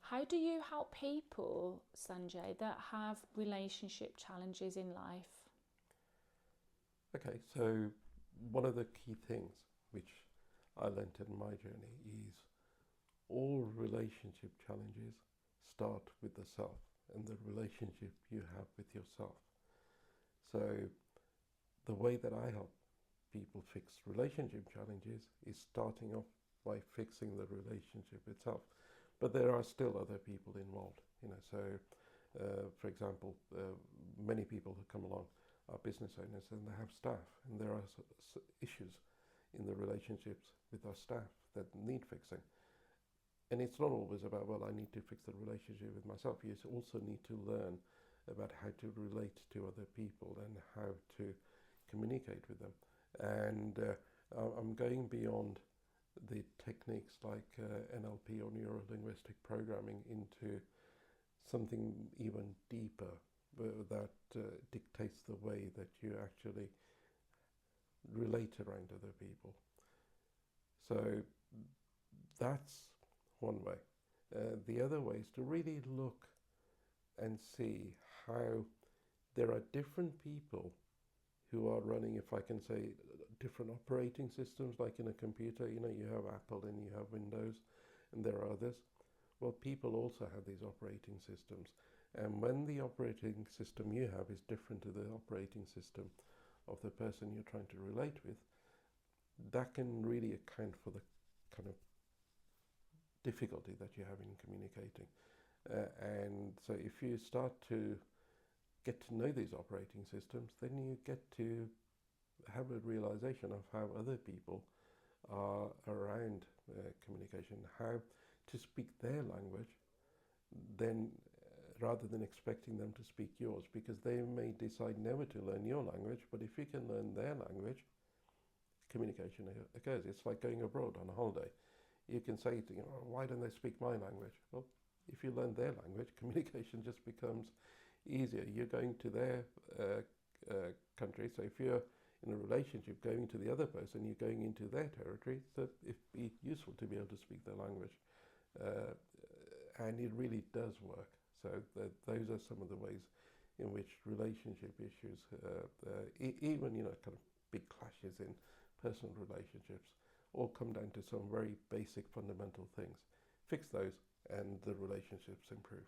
How do you help people, Sanjay, that have relationship challenges in life? Okay, so one of the key things which I learnt in my journey is all relationship challenges start with the self and the relationship you have with yourself. So the way that I help people fix relationship challenges is starting off by fixing the relationship itself. But there are still other people involved, So, for example, many people who come along are business owners and they have staff, and there are issues in the relationships with our staff that need fixing. And it's not always about, well, I need to fix the relationship with myself. You also need to learn about how to relate to other people and how to communicate with them. And I'm going beyond the techniques like NLP or neuro-linguistic programming into something even deeper that dictates the way that you actually relate around other people. So that's one way. The other way is to really look and see how there are different people who are running, if I can say, different operating systems, like in a computer. You have Apple and you have Windows, and there are others. Well, people also have these operating systems. And when the operating system you have is different to the operating system of the person you're trying to relate with, that can really account for the kind of difficulty that you have in communicating. And so if you start to get to know these operating systems, then you get to have a realization of how other people are around communication, how to speak their language, then rather than expecting them to speak yours, because they may decide never to learn your language, but if you can learn their language, communication occurs. It's like going abroad on a holiday. You can say to them, oh, why don't they speak my language? Well, if you learn their language, communication just becomes easier. You're going to their country, so if you're in a relationship going to the other person, you're going into their territory, so it'd be useful to be able to speak their language. And it really does work. So those are some of the ways in which relationship issues, even kind of big clashes in personal relationships, all come down to some very basic fundamental things. Fix those and the relationships improve.